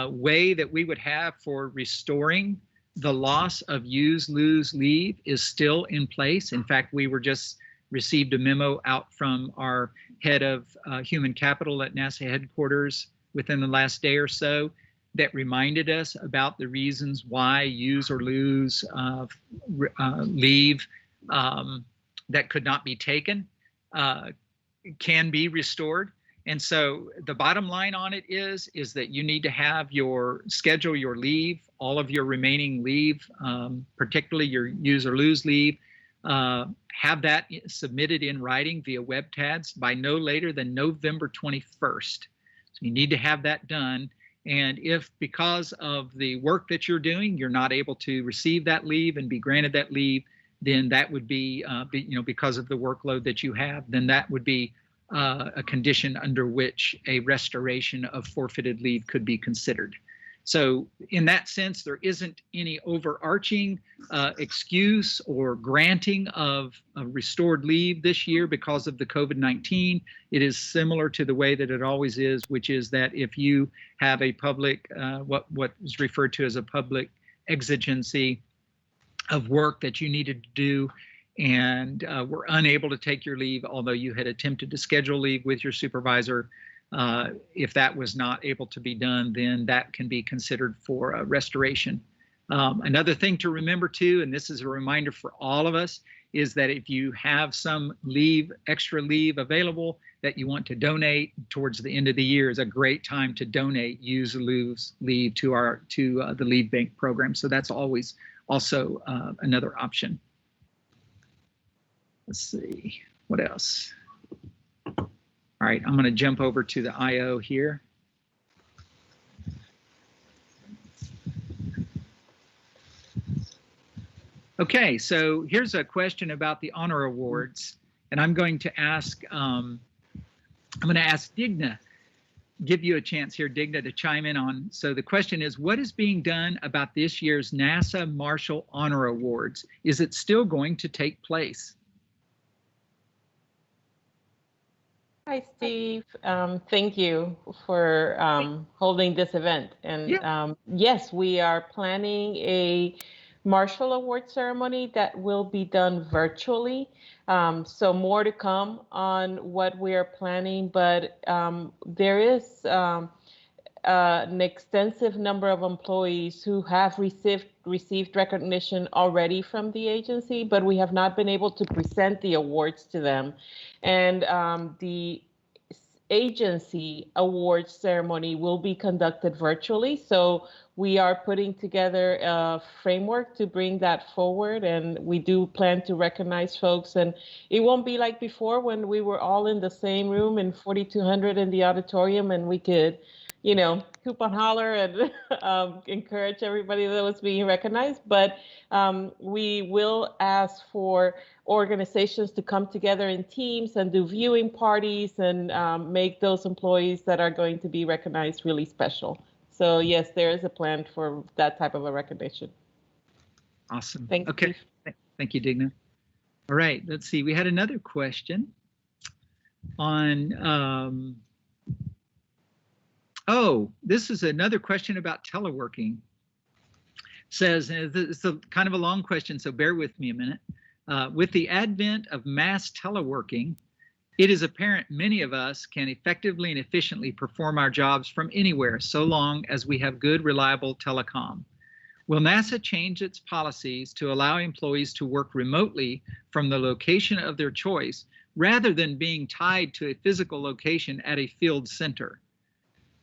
way that we would have for restoring the loss of use, lose, leave is still in place. In fact, we were just received a memo out from our head of human capital at NASA headquarters within the last day or so that reminded us about the reasons why use or lose leave that could not be taken can be restored. And so the bottom line on it is that you need to have schedule your leave, all of your remaining leave, particularly your use or lose leave, have that submitted in writing via WebTads by no later than November 21st. So you need to have that done. And if because of the work that you're doing, you're not able to receive that leave and be granted that leave, then that would be, because of the workload that you have, then that would be a condition under which a restoration of forfeited leave could be considered. So in that sense, there isn't any overarching excuse or granting of restored leave this year because of the COVID-19. It is similar to the way that it always is, which is that if you have a public, what is referred to as a public exigency of work that you needed to do, and were unable to take your leave, although you had attempted to schedule leave with your supervisor, if that was not able to be done, then that can be considered for a restoration. Another thing to remember too, and this is a reminder for all of us, is that if you have some leave, extra leave available that you want to donate towards the end of the year, is a great time to donate, use or lose leave to the leave bank program. So that's always also another option. Let's see, what else? All right, I'm going to jump over to the IO here. Okay, so here's a question about the honor awards, and I'm going to ask Digna, give you a chance here, Digna, to chime in on. So the question is, what is being done about this year's NASA Marshall Honor Awards? Is it still going to take place? Hi, Steve. Thank you for holding this event. And yes, we are planning a Marshall Award ceremony that will be done virtually. So more to come on what we are planning, but there is an extensive number of employees who have received recognition already from the agency, but we have not been able to present the awards to them. And the agency awards ceremony will be conducted virtually. So we are putting together a framework to bring that forward, and we do plan to recognize folks. And it won't be like before when we were all in the same room in 4,200 in the auditorium, and we could, hoop and holler and encourage everybody that was being recognized. But we will ask for organizations to come together in teams and do viewing parties and make those employees that are going to be recognized really special. So yes, there is a plan for that type of a recognition. Awesome. Thanks, okay. Steve. Thank you, Digna. All right, let's see. We had another question on, this is another question about teleworking. Says, it's kind of a long question, so bear with me a minute. With the advent of mass teleworking, it is apparent many of us can effectively and efficiently perform our jobs from anywhere, so long as we have good, reliable telecom. Will NASA change its policies to allow employees to work remotely from the location of their choice, rather than being tied to a physical location at a field center?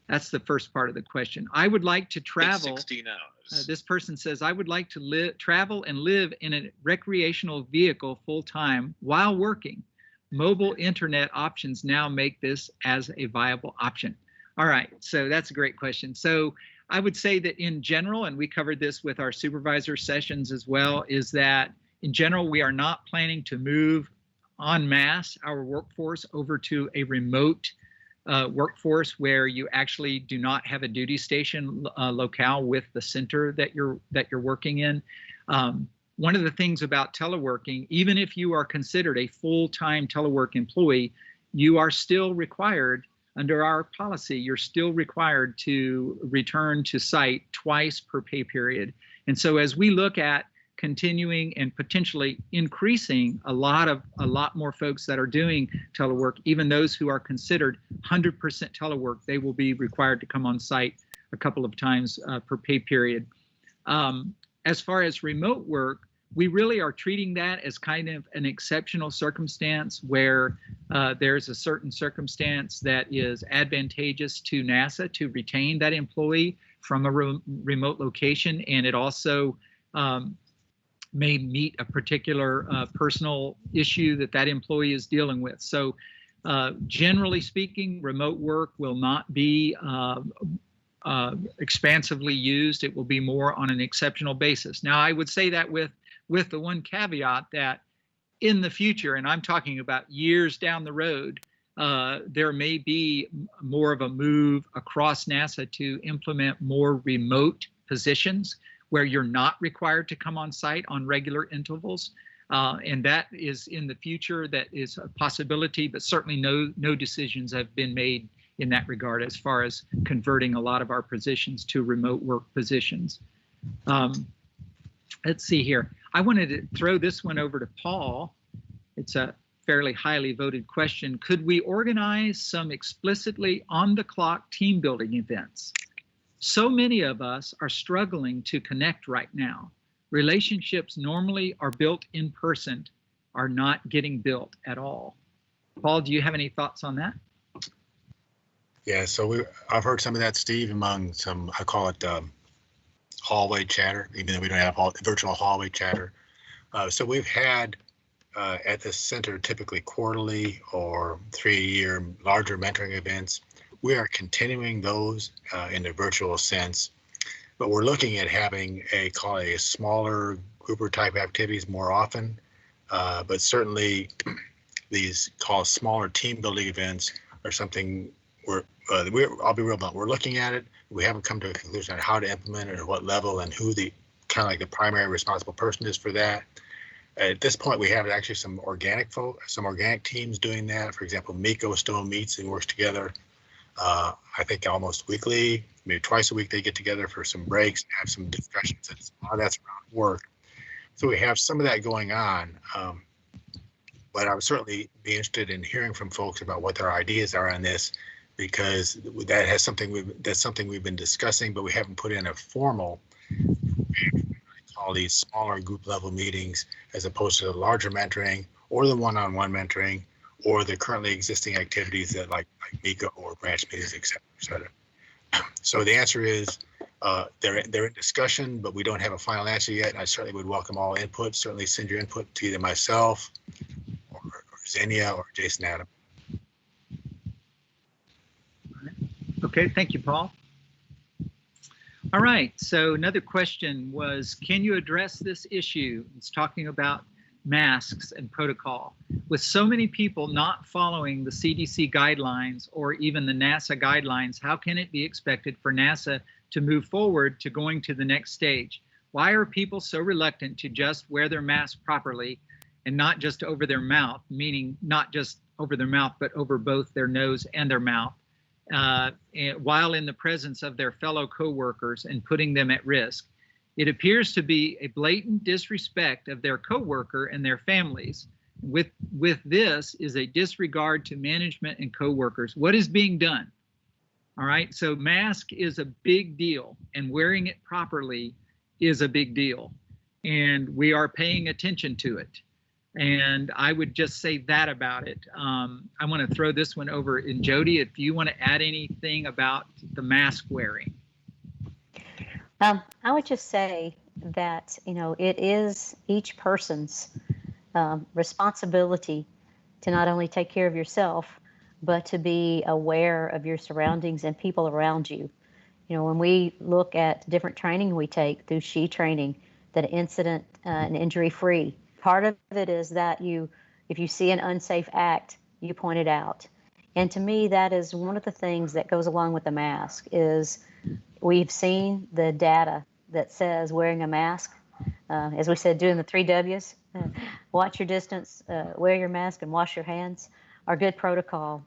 That's the first part of the question. I would like to travel. 16 hours. This person says, I would like to travel and live in a recreational vehicle full time while working. Mobile internet options now make this as a viable option. All right, so that's a great question. So I would say that in general, and we covered this with our supervisor sessions as well, is that in general, we are not planning to move en masse our workforce over to a remote workforce where you actually do not have a duty station locale with the center that you're working in. One of the things about teleworking, even if you are considered a full-time telework employee, you are still required, under our policy, you're still required to return to site twice per pay period. And so as we look at continuing and potentially increasing a lot more folks that are doing telework, even those who are considered 100% telework, they will be required to come on site a couple of times per pay period. As far as remote work, we really are treating that as kind of an exceptional circumstance where there's a certain circumstance that is advantageous to NASA to retain that employee from a remote location, and it also may meet a particular personal issue that employee is dealing with. So generally speaking, remote work will not be expansively used. It will be more on an exceptional basis. Now, I would say that with the one caveat that in the future, and I'm talking about years down the road, there may be more of a move across NASA to implement more remote positions where you're not required to come on site on regular intervals. And that is in the future, that is a possibility, but certainly no decisions have been made in that regard as far as converting a lot of our positions to remote work positions. Let's see here. I wanted to throw this one over to Paul. It's a fairly highly voted question. Could we organize some explicitly on-the-clock team building events? So many of us are struggling to connect right now. Relationships normally are built in person, are not getting built at all. Paul, do you have any thoughts on that? Yeah, so I've heard some of that, Steve, among some, I call it hallway chatter, even though we don't have virtual hallway chatter. So we've had at the center typically quarterly or 3-year larger mentoring events. We are continuing those in a virtual sense, but we're looking at having a smaller grouper type activities more often. But certainly these smaller team building events are something I'll be real blunt. We're looking at it. We haven't come to a conclusion on how to implement it or what level and who the the primary responsible person is for that. At this point, we have actually some organic teams doing that. For example, MECO still meets and works together. I think almost weekly, maybe twice a week, they get together for some breaks and have some discussions. And a lot of that's around work. So we have some of that going on. But I would certainly be interested in hearing from folks about what their ideas are on this, because that's something we've been discussing, but we haven't put in a formal, all these smaller group level meetings as opposed to the larger mentoring or the one-on-one mentoring or the currently existing activities that like MECO or branch meetings, et cetera, et cetera. So the answer is they're in discussion, but we don't have a final answer yet. And I certainly would welcome all input. Certainly send your input to either myself or Xenia or Jason Adam. Okay, thank you, Paul. All right, so another question was, can you address this issue? It's talking about masks and protocol. With so many people not following the CDC guidelines or even the NASA guidelines, how can it be expected for NASA to move forward to going to the next stage? Why are people so reluctant to just wear their mask properly and not just over their mouth, meaning not just over their mouth, but over both their nose and their mouth? While in the presence of their fellow coworkers and putting them at risk. It appears to be a blatant disrespect of their coworker and their families. With this is a disregard to management and coworkers. What is being done? All right, so mask is a big deal, and wearing it properly is a big deal, and we are paying attention to it. And I would just say that about it. I want to throw this one over in Jody, if you want to add anything about the mask wearing. I would just say that, it is each person's responsibility to not only take care of yourself, but to be aware of your surroundings and people around you. When we look at different training we take through SHE training, that incident and injury free, part of it is that if you see an unsafe act, you point it out. And to me, that is one of the things that goes along with the mask is we've seen the data that says wearing a mask, as we said, doing the 3 W's, watch your distance, wear your mask, and wash your hands, are good protocol.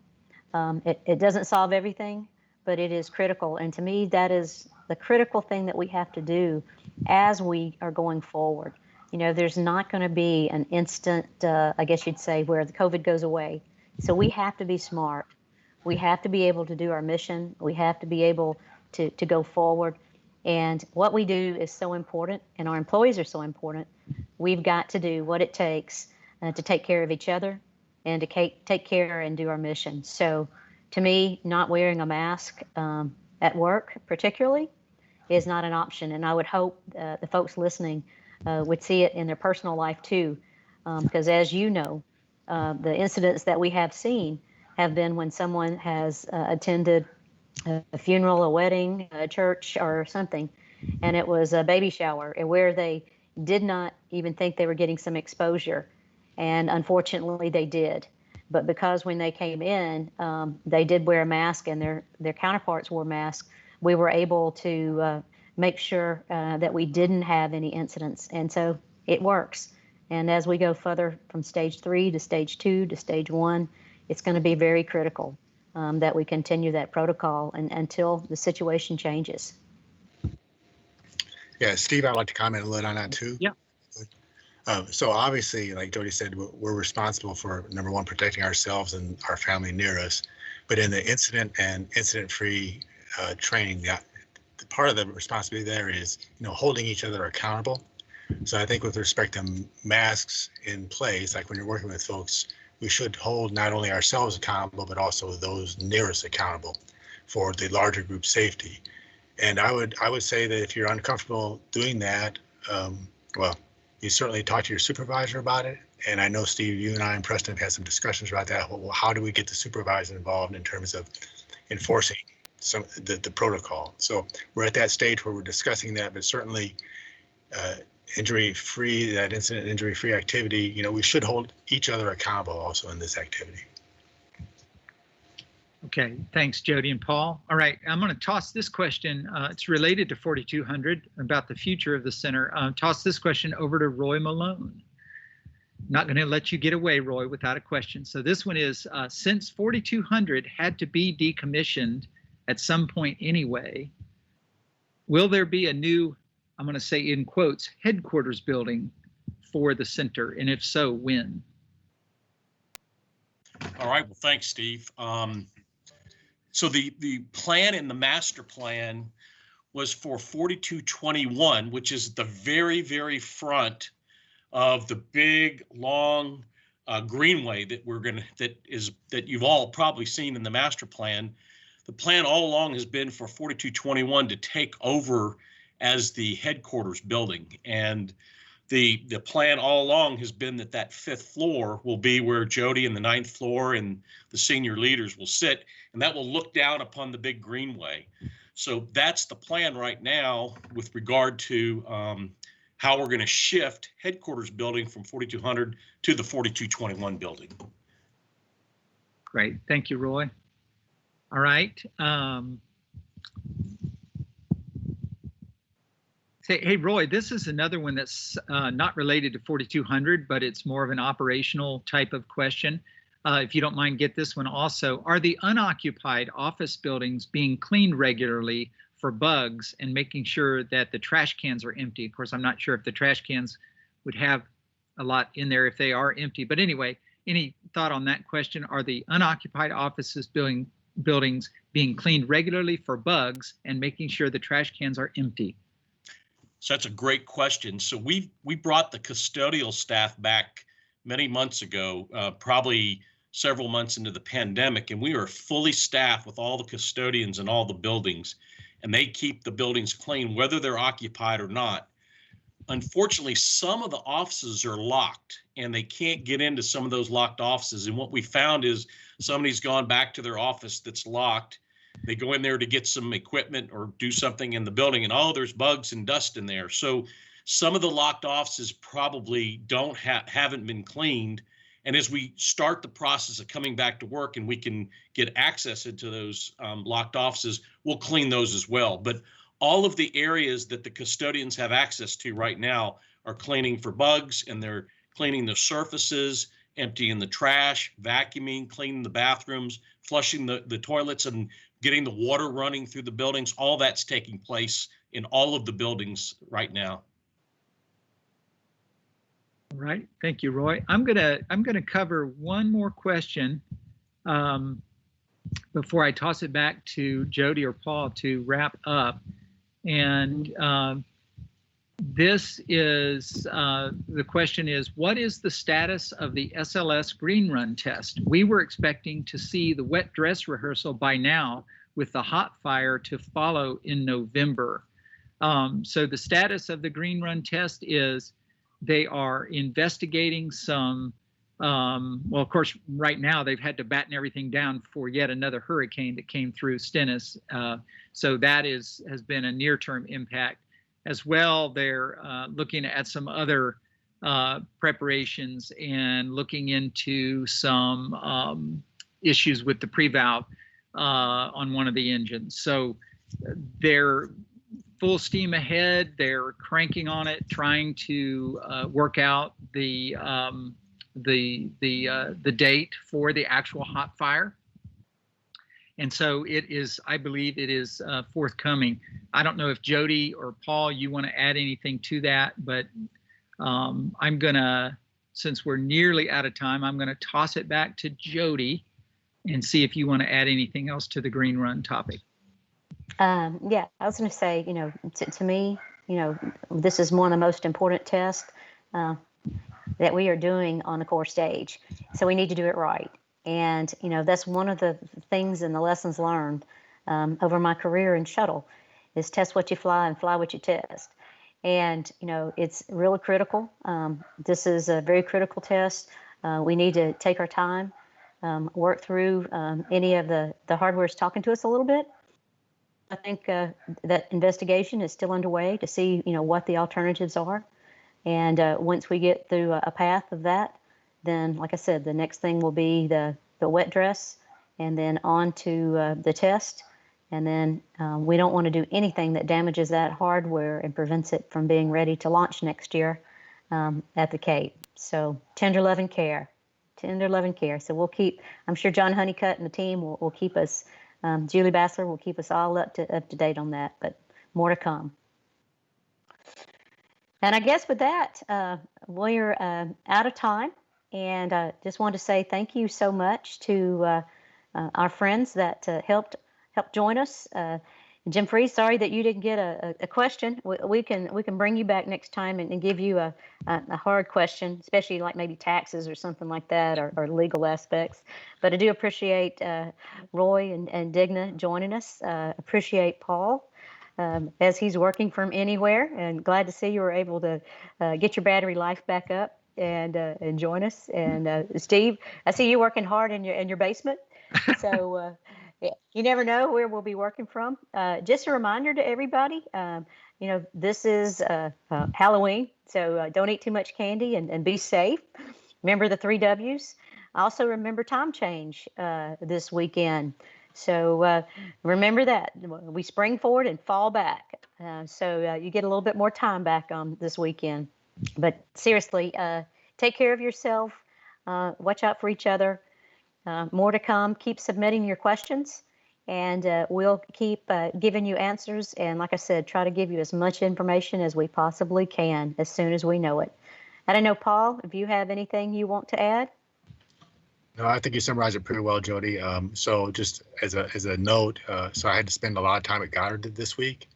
It doesn't solve everything, but it is critical. And to me, that is the critical thing that we have to do as we are going forward. There's not going to be an instant, I guess you'd say, where the COVID goes away. So we have to be smart. We have to be able to do our mission. We have to be able to go forward. And what we do is so important, and our employees are so important. We've got to do what it takes to take care of each other and to take care and do our mission. So to me, not wearing a mask at work particularly is not an option. And I would hope the folks listening would see it in their personal life too. Because as you know, the incidents that we have seen have been when someone has attended a funeral, a wedding, a church, or something, and it was a baby shower where they did not even think they were getting some exposure, and unfortunately they did. But because when they came in, they did wear a mask and their counterparts wore masks, we were able to make sure that we didn't have any incidents, and so it works. And as we go further from stage 3 to stage 2 to stage 1, it's going to be very critical that we continue that protocol until the situation changes. Yeah, Steve, I'd like to comment a little on that too. Yeah. So obviously, like Jody said, we're responsible for, number one, protecting ourselves and our family near us. But in the incident and incident-free training, the part of the responsibility there is, holding each other accountable. So I think with respect to masks in place, like when you're working with folks, we should hold not only ourselves accountable, but also those near us accountable for the larger group safety. And I would say that if you're uncomfortable doing that, well, you certainly talk to your supervisor about it. And I know, Steve, you and I and Preston have had some discussions about that. Well, how do we get the supervisor involved in terms of enforcing the protocol? So we're at that stage where we're discussing that, but certainly injury-free, that incident injury-free activity, we should hold each other accountable also in this activity. Okay, thanks, Jody and Paul. All right, I'm going to toss this question. It's related to 4200 about the future of the center. Toss this question over to Roy Malone. Not going to let you get away, Roy, without a question. So this one is, since 4200 had to be decommissioned at some point anyway, will there be a new, I'm going to say in quotes, headquarters building for the center? And if so, when? All right, well, thanks, Steve. So the plan in the master plan was for 4221, which is the very, very front of the big, long greenway that you've all probably seen in the master plan. The plan all along has been for 4221 to take over as the headquarters building, and the plan all along has been that 5th floor will be where Jody and the 9th floor and the senior leaders will sit, and that will look down upon the big greenway. So that's the plan right now with regard to how we're going to shift headquarters building from 4200 to the 4221 building. Great, thank you, Roy. All right. Hey, Roy, this is another one that's not related to 4200, but it's more of an operational type of question. If you don't mind, get this one also. Are the unoccupied office buildings being cleaned regularly for bugs and making sure that the trash cans are empty? Of course, I'm not sure if the trash cans would have a lot in there if they are empty. But anyway, any thought on that question? Are the unoccupied offices buildings being cleaned regularly for bugs and making sure the trash cans are empty? So that's a great question. So we brought the custodial staff back many months ago, probably several months into the pandemic, and we are fully staffed with all the custodians in all the buildings, and they keep the buildings clean, whether they're occupied or not. Unfortunately, some of the offices are locked and they can't get into some of those locked offices. And what we found is somebody's gone back to their office that's locked. They go in there to get some equipment or do something in the building, and oh, there's bugs and dust in there. So some of the locked offices probably haven't been cleaned. And as we start the process of coming back to work and we can get access into those locked offices, we'll clean those as well. But all of the areas that the custodians have access to right now are cleaning for bugs, and they're cleaning the surfaces, emptying the trash, vacuuming, cleaning the bathrooms, flushing the toilets, and getting the water running through the buildings. All that's taking place in all of the buildings right now. All right, thank you, Roy. I'm gonna cover one more question before I toss it back to Jody or Paul to wrap up. And this is, the question is, what is the status of the SLS green run test? We were expecting to see the wet dress rehearsal by now with the hot fire to follow in November. So the status of the green run test is they are investigating some, well, of course, right now they've had to batten everything down for yet another hurricane that came through Stennis. So that has been a near-term impact. As well, they're looking at some other preparations and looking into some issues with the pre-valve on one of the engines. So they're full steam ahead. They're cranking on it, trying to work out the date for the actual hot fire. And so it is, I believe it is forthcoming. I don't know if Jody or Paul, you want to add anything to that, but I'm gonna, since we're nearly out of time, I'm gonna toss it back to Jody and see if you want to add anything else to the green run topic. Yeah, I was going to say, you know, to me, you know, this is one of the most important tests that we are doing on the core stage. So we need to do it right. And, you know, that's one of the things and the lessons learned over my career in shuttle is test what you fly and fly what you test. And, you know, it's really critical. This is a very critical test. We need to take our time, work through any of the hardware is talking to us a little bit. I think that investigation is still underway to see, you know, what the alternatives are. And once we get through a path of that, then, like I said, the next thing will be the wet dress, and then on to the test. And then we don't want to do anything that damages that hardware and prevents it from being ready to launch next year at the Cape. So tender love and care, tender love and care. So we'll keep, I'm sure John Honeycutt and the team will keep us, Julie Bassler will keep us all up to date on that, but more to come. And I guess with that, we're out of time. And just wanted to say thank you so much to our friends that helped join us. Jim Freeze, sorry that you didn't get a question. We can bring you back next time and give you a hard question, especially like maybe taxes or something like that, or legal aspects. But I do appreciate Roy and Digna joining us. Appreciate Paul as he's working from anywhere, and glad to see you were able to get your battery life back up and join us. And Steve, I see you working hard in your basement. So yeah, you never know where we'll be working from. Just a reminder to everybody, you know, this is Halloween, so don't eat too much candy and be safe. Remember the 3 W's. Also remember time change this weekend. So remember that. We spring forward and fall back. So you get a little bit more time back on this weekend. But seriously, take care of yourself. Watch out for each other. More to come. Keep submitting your questions, and we'll keep giving you answers. And like I said, try to give you as much information as we possibly can as soon as we know it. I don't know, Paul, if you have anything you want to add? No, I think you summarized it pretty well, Jody. So just as a note, so I had to spend a lot of time at Goddard this week.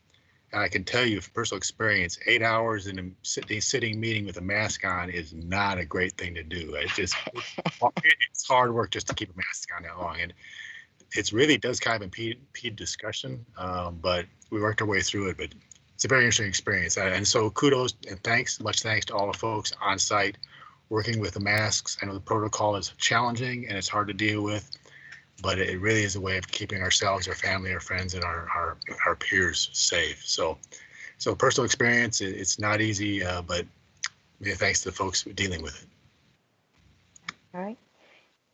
I can tell you from personal experience, 8 hours in a sitting meeting with a mask on is not a great thing to do. It's hard work just to keep a mask on that long. And it really does kind of impede discussion, but we worked our way through it. But it's a very interesting experience. And so kudos and much thanks to all the folks on site working with the masks. I know the protocol is challenging and it's hard to deal with, but it really is a way of keeping ourselves, our family, our friends, and our peers safe. So personal experience, it's not easy, but thanks to the folks dealing with it. All right.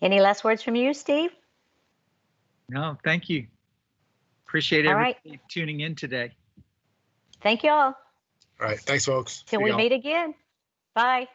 Any last words from you, Steve? No, thank you. Appreciate All right. everybody tuning in today. Thank you all. All right. Thanks, folks. Till See we y'all. meet again. Bye.